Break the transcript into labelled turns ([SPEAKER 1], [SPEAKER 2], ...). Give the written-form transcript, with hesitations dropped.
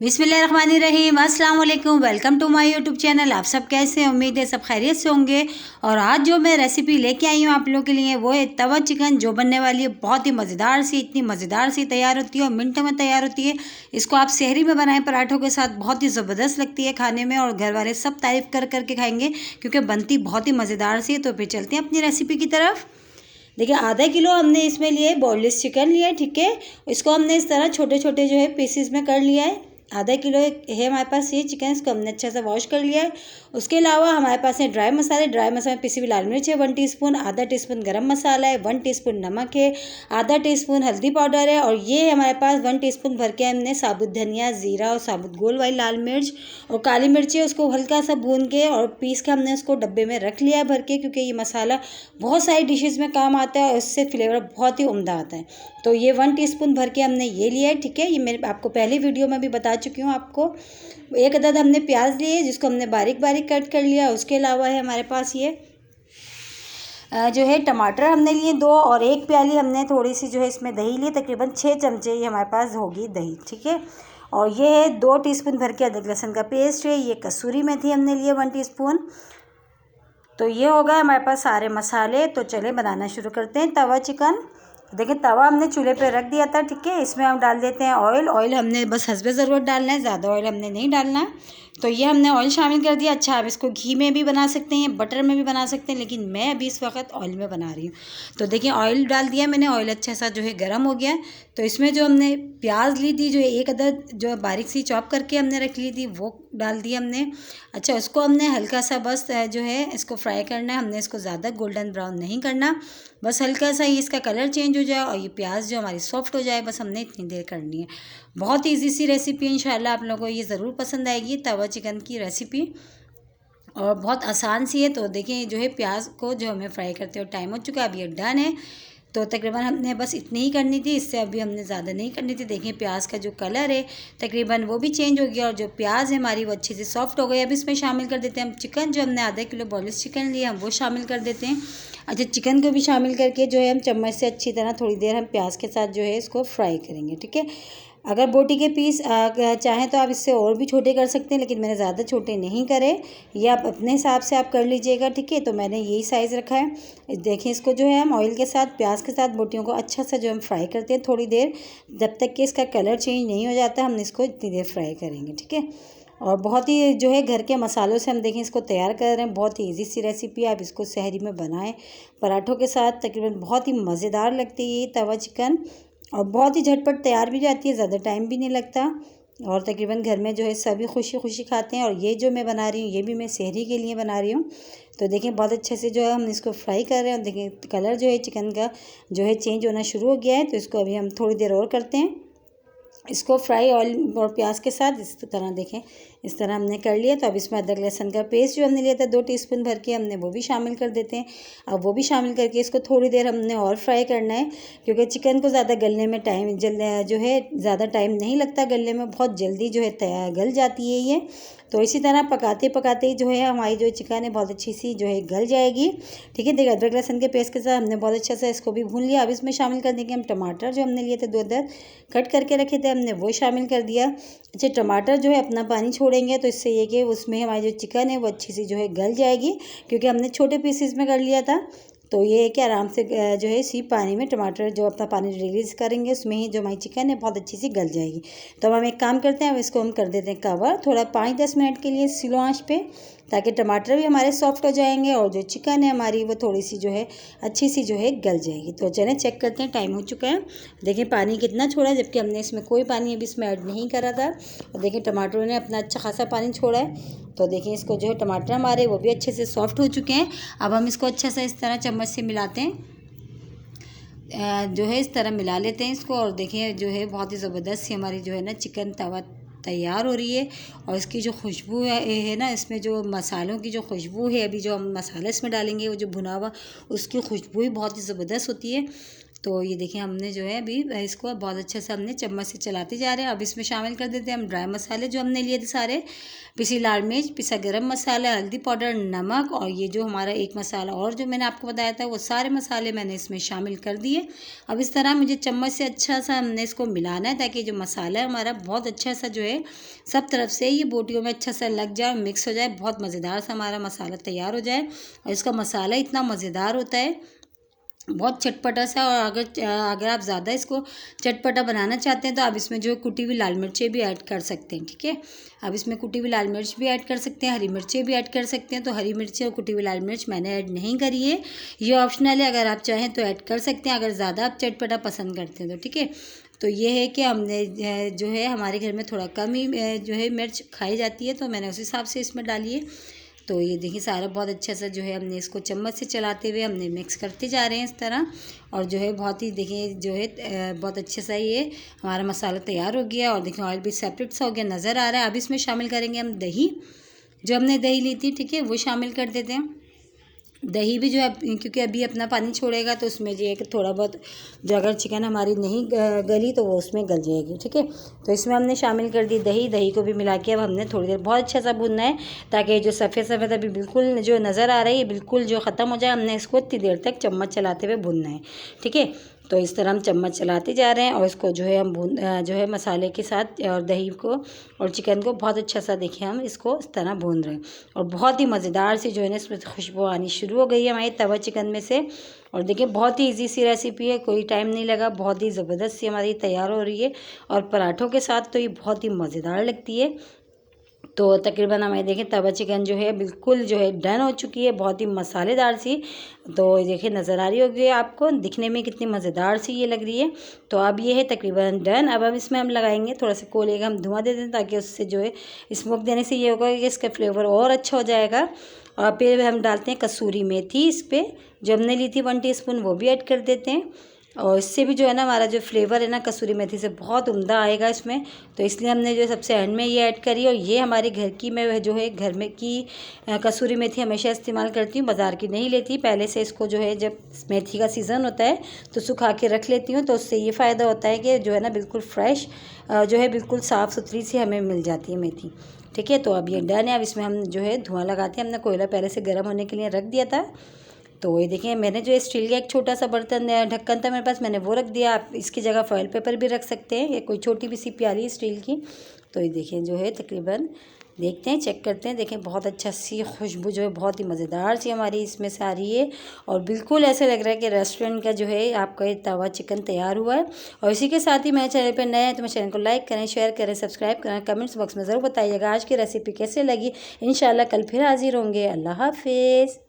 [SPEAKER 1] बिस्मिल्लाहिर्रहमानिर्रहीम, अस्सलाम वालेकुम। Welcome to my YouTube channel. आप सब कैसे हैं? उम्मीद है सब खैरियत से होंगे। और आज जो मैं रेसिपी लेके आई हूँ आप लोगों के लिए वो है तवा चिकन, जो बनने वाली है बहुत ही मज़ेदार सी, इतनी मज़ेदार सी तैयार होती है और मिनटों में तैयार होती है। इसको आप सहरी में बनाएं पराठों के साथ, बहुत ही ज़बरदस्त लगती है खाने में और घर वाले सब तारीफ़ कर करके खाएंगे क्योंकि बनती बहुत ही मज़ेदार सी है। तो फिर चलते हैं अपनी रेसिपी की तरफ। देखिए, आधा किलो हमने इसमें लिए बोनलेस चिकन लिया है, ठीक है। इसको हमने इस तरह छोटे छोटे जो है पीसीज में कर लिया है। आधा किलो है हमारे पास ये चिकन, इसको हमने अच्छा सा वॉश कर लिया है। उसके अलावा हमारे पास है ड्राई मसाले में पिसी हुई लाल मिर्च है 1 टीस्पून, आधा टीस्पून गरम मसाला है, 1 टीस्पून नमक है, आधा टीस्पून हल्दी पाउडर है और ये हमारे पास 1 टीस्पून भर के हमने साबुत धनिया, ज़ीरा और साबुत गोल वाली लाल मिर्च और काली मिर्च है, उसको हल्का सा भून के और पीस के हमने उसको डब्बे में रख लिया है भर के, क्योंकि ये मसाला बहुत सारी डिशेज़ में काम आता है और इससे फ्लेवर बहुत ही उम्दा आता है। तो ये 1 टीस्पून भर के हमने ये लिया है, ठीक है। ये मैंने आपको पहली वीडियो में भी बता चुकी हूँ आपको। एक अदद हमने प्याज लिए जिसको हमने बारीक बारीक कट कर लिया। उसके अलावा है हमारे पास ये जो है टमाटर हमने लिए 2 और 1 प्याली हमने थोड़ी सी जो है इसमें दही ली, तकरीबन 6 चमचे ये हमारे पास होगी दही, ठीक है। और ये है 2 टीस्पून भर के अदरक लहसुन का पेस्ट है। ये कसूरी मेथी हमने लिए 1 टीस्पून। तो ये होगा हमारे पास सारे मसाले। तो चले बनाना शुरू करते हैं। तवा चिकन, देखिए तवा हमने चूल्हे पे रख दिया था, ठीक है। इसमें हम डाल देते हैं ऑयल हमने बस हस्बे ज़रूरत डालना है, ज़्यादा ऑयल हमने नहीं डालना है। तो ये हमने ऑयल शामिल कर दिया। अच्छा, आप इसको घी में भी बना सकते हैं, बटर में भी बना सकते हैं, लेकिन मैं अभी इस वक्त ऑयल में बना रही हूँ। तो देखिए ऑयल डाल दिया मैंने, ऑयल अच्छा सा जो है गर्म हो गया। तो इसमें जो हमने प्याज ली थी, जो एक अदद जो बारीक सी चॉप करके हमने रख ली थी, वो डाल दी हमने। अच्छा, उसको हमने हल्का सा बस जो है इसको फ्राई करना है। हमने इसको ज़्यादा गोल्डन ब्राउन नहीं करना, बस हल्का सा ही इसका कलर चेंज हो जाए और ये प्याज जो हमारी सॉफ्ट हो जाए, बस हमने इतनी देर करनी है। बहुत ईजी सी रेसिपी है, इंशाल्लाह आप लोगों को ये ज़रूर पसंद आएगी तवा चिकन की रेसिपी, और बहुत आसान सी है। तो देखिए जो है प्याज को जो हमें फ्राई करते हुए टाइम हो चुका है, अब ये डन है। तो तकरीबन हमने बस इतनी ही करनी थी, इससे अभी हमने ज़्यादा नहीं करनी थी। देखिए प्याज का जो कलर है तकरीबन वो भी चेंज हो गया और जो प्याज है हमारी वो अच्छे से सॉफ्ट हो गई। अब इसमें शामिल कर देते हैं हम चिकन, जो हमने आधा किलो बॉयलेस चिकन लिया हम वो शामिल कर देते हैं। अच्छा, चिकन को भी शामिल करके जो है हम चम्मच से अच्छी तरह थोड़ी देर हम प्याज के साथ जो है इसको फ्राई करेंगे, ठीक है। अगर बोटी के पीस चाहें तो आप इससे और भी छोटे कर सकते हैं, लेकिन मैंने ज़्यादा छोटे नहीं करे। ये आप अपने हिसाब से आप कर लीजिएगा, ठीक है। तो मैंने यही साइज़ रखा है। देखें इसको जो है हम ऑयल के साथ प्याज के साथ बोटियों को अच्छा सा जो हम फ्राई करते हैं थोड़ी देर, जब तक कि इसका कलर चेंज नहीं हो जाता हम इसको इतनी देर फ्राई करेंगे, ठीक है। और बहुत ही जो है घर के मसालों से हम देखें इसको तैयार कर रहे हैं। बहुत ही ईजी सी रेसिपी है, आप इसको सहरी में बनाएं पराठों के साथ, तकरीबन बहुत ही मज़ेदार लगती है ये तवा चिकन और बहुत ही झटपट तैयार भी जाती है, ज़्यादा टाइम भी नहीं लगता और तकरीबन घर में जो है सभी खुशी खुशी खाते हैं। और ये जो मैं बना रही हूँ ये भी मैं सहरी के लिए बना रही हूँ। तो देखें बहुत अच्छे से जो है हम इसको फ्राई कर रहे हैं। देखें कलर जो है चिकन का जो है चेंज होना शुरू हो गया है। तो इसको अभी हम थोड़ी देर और करते हैं इसको फ्राई ऑयल और प्याज के साथ। इस तरह देखें इस तरह हमने कर लिया। तो अब इसमें अदरक लहसुन का पेस्ट जो हमने लिया था 2 टीस्पून भर के हमने वो भी शामिल कर देते हैं। अब वो भी शामिल करके इसको थोड़ी देर हमने और फ्राई करना है, क्योंकि चिकन को ज़्यादा गलने में टाइम जो है ज़्यादा टाइम नहीं लगता गलने में, बहुत जल्दी जो है गल जाती है ये। तो इसी तरह पकाते पकाते ही जो है हमारी जो चिकन है बहुत अच्छी सी जो है गल जाएगी, ठीक है। देखिए अदरक लहसुन के पेस्ट के साथ हमने बहुत अच्छा सा इसको भी भून लिया। अब इसमें शामिल कर देंगे हम टमाटर, जो हमने लिए थे 2 अदद कट करके रखे थे हमने वो शामिल कर दिया। अच्छा, टमाटर जो है अपना पानी छोड़ेंगे तो इससे ये कि उसमें हमारी जो चिकन है वो अच्छी सी जो है गल जाएगी, क्योंकि हमने छोटे पीसेस में कर लिया था। तो ये है कि आराम से जो है इसी पानी में टमाटर जो अपना पानी रिलीज़ करेंगे उसमें ही जो हमारी चिकन है बहुत अच्छी सी गल जाएगी। तो अब हम एक काम करते हैं, अब इसको हम कर देते हैं कवर थोड़ा 5-10 मिनट के लिए स्लो आंच पे, ताकि टमाटर भी हमारे सॉफ्ट हो जाएंगे और जो चिकन है हमारी वो थोड़ी सी जो है अच्छी सी जो है गल जाएगी। तो चलें चेक करते हैं, टाइम हो चुका है। देखिए पानी कितना छोड़ा है, जबकि हमने इसमें कोई पानी अभी इसमें ऐड नहीं करा था। और देखिए टमाटरों ने अपना अच्छा खासा पानी छोड़ा है। तो देखिए इसको जो है टमाटर हमारे वो भी अच्छे से सॉफ्ट हो चुके हैं। अब हम इसको अच्छा सा इस तरह चम्मच से मिलाते हैं, जो है इस तरह मिला लेते हैं इसको। और देखिए जो है बहुत ही ज़बरदस्त सी हमारी जो है ना चिकन तवा तैयार हो रही है। और इसकी जो खुशबू है ना, इसमें जो मसालों की जो खुशबू है, अभी जो हम मसाला इसमें डालेंगे वो जो भुना हुआ उसकी खुशबू ही बहुत ही ज़बरदस्त होती है। तो ये देखिए हमने जो है अभी इसको बहुत अच्छे से हमने चम्मच से चलाते जा रहे हैं। अब इसमें शामिल कर देते हैं हम ड्राई मसाले जो हमने लिए थे सारे, पिसी लाल मिर्च, पिसा गरम मसाला, हल्दी पाउडर, नमक, और ये जो हमारा एक मसाला और जो मैंने आपको बताया था वो सारे मसाले मैंने इसमें शामिल कर दिए। अब इस तरह मुझे चम्मच से अच्छा सा हमने इसको मिलाना है ताकि जो मसाला है हमारा बहुत अच्छा सा जो है सब तरफ से ये बोटियों में अच्छा सा लग जाए, मिक्स हो जाए, बहुत मज़ेदार सा हमारा मसाला तैयार हो जाए। और इसका मसाला इतना मज़ेदार होता है, बहुत चटपटा सा। और अगर आप ज़्यादा इसको चटपटा बनाना चाहते हैं तो आप इसमें जो कुटी हुई लाल मिर्चें भी ऐड कर सकते हैं, ठीक है। अब इसमें कुटी हुई लाल मिर्च भी ऐड कर सकते हैं, हरी मिर्चें भी ऐड कर सकते हैं। तो हरी मिर्चें और कुटी हुई लाल मिर्च मैंने ऐड नहीं करी है, ये ऑप्शनल है, अगर आप चाहें तो ऐड कर सकते हैं, अगर ज़्यादा आप चटपटा पसंद करते हैं तो, ठीक है। तो ये है कि हमने जो है हमारे घर में थोड़ा कम ही जो है मिर्च खाई जाती है, तो मैंने उस हिसाब से इसमें डाली है। तो ये देखिए सारा बहुत अच्छा सा जो है हमने इसको चम्मच से चलाते हुए हमने मिक्स करते जा रहे हैं इस तरह। और जो है बहुत ही देखिए जो है बहुत अच्छे सा ये हमारा मसाला तैयार हो गया। और देखिए ऑयल भी सेपरेट सा हो गया नज़र आ रहा है। अब इसमें शामिल करेंगे हम दही, जो हमने दही ली थी, ठीक है, वो शामिल कर देते हैं। दही भी जो है क्योंकि अभी अपना पानी छोड़ेगा तो उसमें जो है कि थोड़ा बहुत जो अगर चिकन हमारी नहीं गली तो वो उसमें गल जाएगी, ठीक है। तो इसमें हमने शामिल कर दी दही। दही को भी मिला के अब हमने थोड़ी देर बहुत अच्छा सा भूनना है ताकि जो सफ़ेद सफ़ेद अभी बिल्कुल जो नज़र आ रही है बिल्कुल जो ख़त्म हो जाए। हमने इसको इतनी देर तक चम्मच चलाते हुए भूनना है, ठीक है। तो इस तरह हम चम्मच चलाते जा रहे हैं और इसको जो है हम जो है मसाले के साथ और दही को और चिकन को बहुत अच्छा सा देखिए हम इसको इस तरह भून रहे हैं। और बहुत ही मज़ेदार सी जो है ना इसमें खुशबू आनी शुरू हो गई है हमारी तवा चिकन में से। और देखिए बहुत ही इजी सी रेसिपी है, कोई टाइम नहीं लगा, बहुत ही ज़बरदस्त सी हमारी तैयार हो रही है। और पराठों के साथ तो ये बहुत ही मज़ेदार लगती है। तो तकरीबन हमारे देखें तवा चिकन जो है बिल्कुल जो है डन हो चुकी है, बहुत ही मसालेदार सी। तो देखिए नज़र आ रही होगी आपको, दिखने में कितनी मज़ेदार सी ये लग रही है। तो अब ये है तकरीबन डन। अब इसमें हम लगाएंगे थोड़ा सा कोयले का हम धुआं दे दें ताकि उससे जो है स्मोक देने से ये होगा कि इसका फ्लेवर और अच्छा हो जाएगा। और फिर हम डालते हैं कसूरी मेथी इस पर, जो हमने ली थी 1 टीस्पून, वो भी ऐड कर देते हैं। और इससे भी जो है ना हमारा जो फ्लेवर है ना कसूरी मेथी से बहुत उम्दा आएगा इसमें। तो इसलिए हमने जो सबसे एंड में ये ऐड करी। और ये हमारे घर की मैं जो है घर में की कसूरी मेथी हमेशा इस्तेमाल करती हूँ, बाज़ार की नहीं लेती। पहले से इसको जो है जब मेथी का सीज़न होता है तो सुखा के रख लेती हूँ। तो उससे ये फ़ायदा होता है कि जो है ना बिल्कुल फ्रेश जो है बिल्कुल साफ़ सुथरी सी हमें मिल जाती है मेथी, ठीक है। तो अब ये डन है। अब इसमें हम जो है धुआं लगाते हैं। हमने कोयला पहले से गर्म होने के लिए रख दिया था। तो ये देखिए मैंने जो स्टील का एक छोटा सा बर्तन ढक्कन था मेरे पास, मैंने वो रख दिया। आप इसकी जगह फॉइल पेपर भी रख सकते हैं या कोई छोटी भी सी प्याली स्टील की। तो ये देखिए जो है तकरीबन देखते हैं, चेक करते हैं, देखें बहुत अच्छा सी खुशबू जो है बहुत ही मज़ेदार सी हमारी इसमें से आ रही है। और बिल्कुल ऐसे लग रहा है कि रेस्टोरेंट का जो है आपका ये तवा चिकन तैयार हुआ है। और इसी के साथ ही मेरे चैनल पर नए हैं तो मेरे चैनल को लाइक करें, शेयर करें, सब्सक्राइब करें, कमेंट्स बॉक्स में ज़रूर बताइएगा आज की रेसिपी कैसे लगी। इंशाल्लाह कल फिर हाजिर होंगे। अल्लाह हाफिज़।